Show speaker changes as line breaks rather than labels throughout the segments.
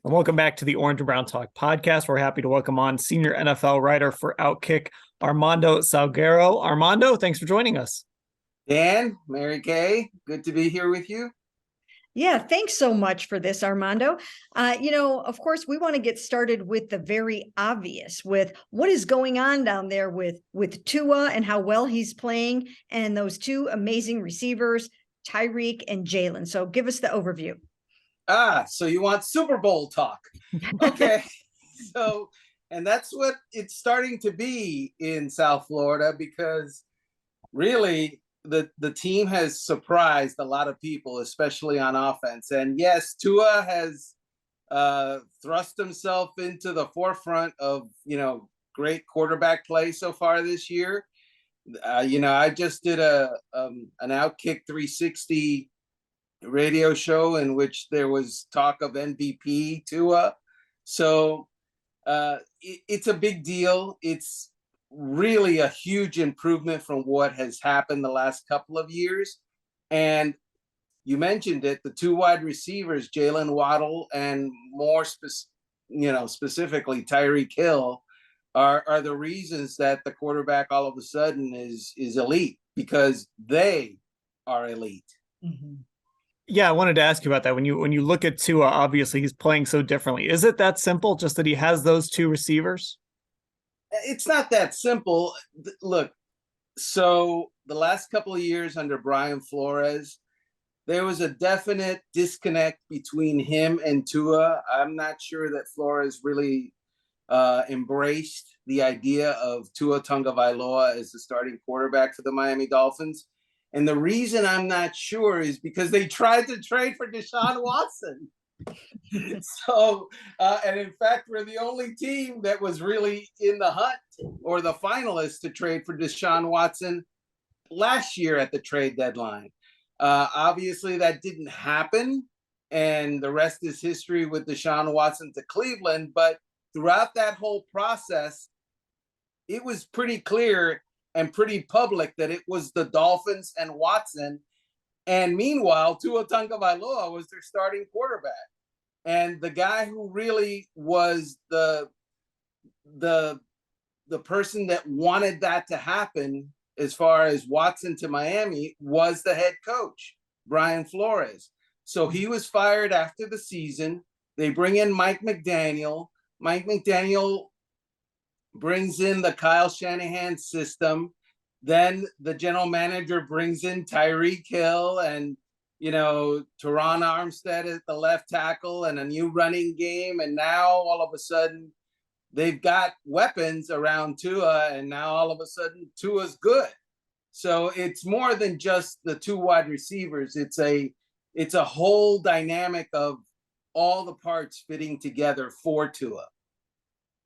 And welcome back to the Orange and Brown Talk podcast. We're happy to welcome on senior NFL writer for Outkick, Armando-Salguero. Armando, thanks for joining us.
Dan, Mary Kay, good to be here with you.
Yeah, thanks so much for this, Armando. Of course, we want to get started with the very obvious, with what is going on down there with Tua and how well he's playing, and those two amazing receivers, Tyreek and Jalen. So give us the overview.
So you want Super Bowl talk. Okay. And that's what it's starting to be in South Florida, because really the team has surprised a lot of people, especially on offense. And yes, Tua has thrust himself into the forefront of, great quarterback play so far this year. I just did an Outkick 360 radio show in which there was talk of MVP Tua. So it's a big deal. It's really a huge improvement from what has happened the last couple of years. And you mentioned it, the two wide receivers, Jalen Waddle and more specifically Tyreek Hill, are the reasons that the quarterback all of a sudden is elite, because they are elite.
Mm-hmm.
Yeah, I wanted to ask you about that. When you look at Tua, obviously he's playing so differently. Is it that simple, just that he has those two receivers?
It's not that simple. Look, so the last couple of years under Brian Flores, there was a definite disconnect between him and Tua. I'm not sure that Flores really embraced the idea of Tua Tagovailoa as the starting quarterback for the Miami Dolphins. And the reason I'm not sure is because they tried to trade for Deshaun Watson. And in fact, we're the only team that was really in the hunt or the finalists to trade for Deshaun Watson last year at the trade deadline. Obviously, that didn't happen, and the rest is history with Deshaun Watson to Cleveland. But throughout that whole process, it was pretty clear and pretty public that it was the Dolphins and Watson. And meanwhile, Tua Tagovailoa was their starting quarterback. And the guy who really was the person that wanted that to happen, as far as Watson to Miami, was the head coach, Brian Flores. So he was fired after the season. They bring in Mike McDaniel. Mike McDaniel brings in the Kyle Shanahan system. Then the general manager brings in Tyreek Hill and Teron Armstead at the left tackle and a new running game. And now all of a sudden they've got weapons around Tua, and now all of a sudden Tua's good. So it's more than just the two wide receivers. It's a whole dynamic of all the parts fitting together for Tua.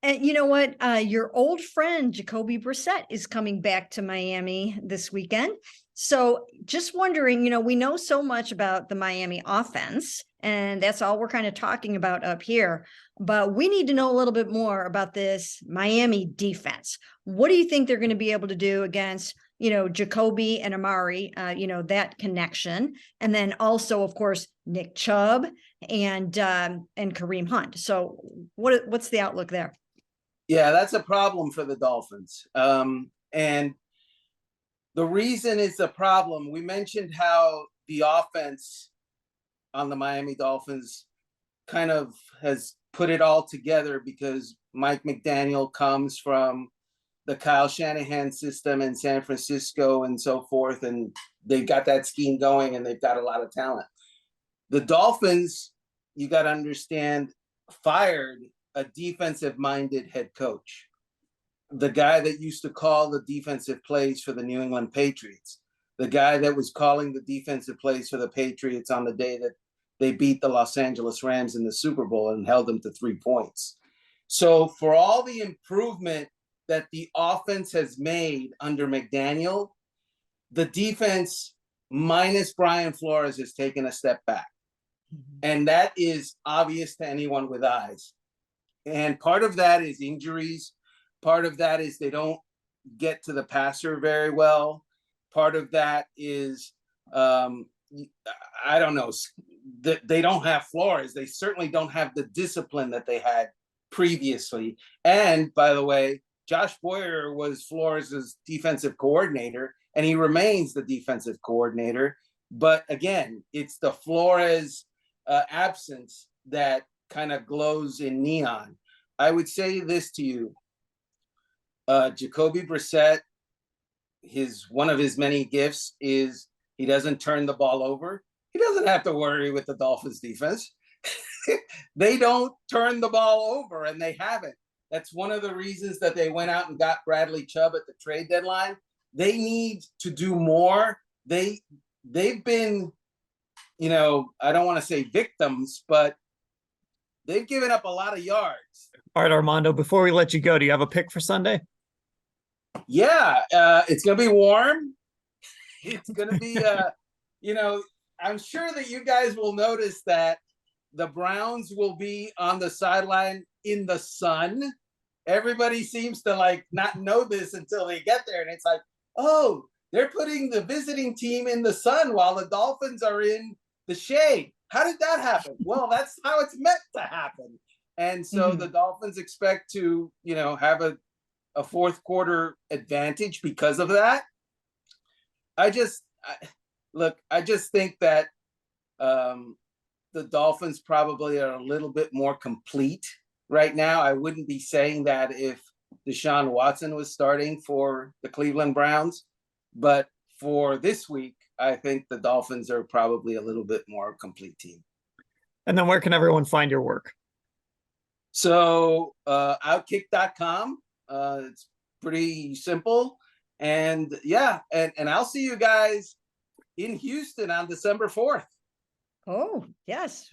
And you know what? Your old friend, Jacoby Brissett, is coming back to Miami this weekend. So just wondering, we know so much about the Miami offense, and that's all we're kind of talking about up here. But we need to know a little bit more about this Miami defense. What do you think they're going to be able to do against, Jacoby and Amari, that connection? And then also, of course, Nick Chubb and Kareem Hunt. So what's the outlook there?
Yeah, that's a problem for the Dolphins. And the reason it's a problem, we mentioned how the offense on the Miami Dolphins kind of has put it all together, because Mike McDaniel comes from the Kyle Shanahan system in San Francisco and so forth, and they've got that scheme going, and they've got a lot of talent. The Dolphins, you got to understand, fired a defensive-minded head coach, the guy that used to call the defensive plays for the New England Patriots, the guy that was calling the defensive plays for the Patriots on the day that they beat the Los Angeles Rams in the Super Bowl and held them to 3 points. So for all the improvement that the offense has made under McDaniel, the defense, minus Brian Flores, has taken a step back. Mm-hmm. And that is obvious to anyone with eyes. And part of that is injuries. Part of that is they don't get to the passer very well. Part of that is, I don't know, they don't have Flores. They certainly don't have the discipline that they had previously. And by the way, Josh Boyer was Flores' defensive coordinator, and he remains the defensive coordinator. But again, it's the Flores absence that kind of glows in neon. I would say this to you. Jacoby Brissett, one of his many gifts is he doesn't turn the ball over. He doesn't have to worry with the Dolphins defense. They don't turn the ball over, and they haven't. That's one of the reasons that they went out and got Bradley Chubb at the trade deadline. They need to do more. They've been, I don't want to say victims, but they've given up a lot of yards.
All right, Armando, before we let you go, do you have a pick for Sunday?
Yeah, it's going to be warm. It's going to be, I'm sure that you guys will notice that the Browns will be on the sideline in the sun. Everybody seems to not know this until they get there. And it's like, oh, they're putting the visiting team in the sun while the Dolphins are in the shade. How did that happen? Well, that's how it's meant to happen. And so the Dolphins expect to, have a fourth quarter advantage because of that. I just think that the Dolphins probably are a little bit more complete right now. I wouldn't be saying that if Deshaun Watson was starting for the Cleveland Browns, but for this week, I think the Dolphins are probably a little bit more complete team.
And then where can everyone find your work?
So outkick.com. It's pretty simple. And yeah, and I'll see you guys in Houston on December 4th.
Oh, yes.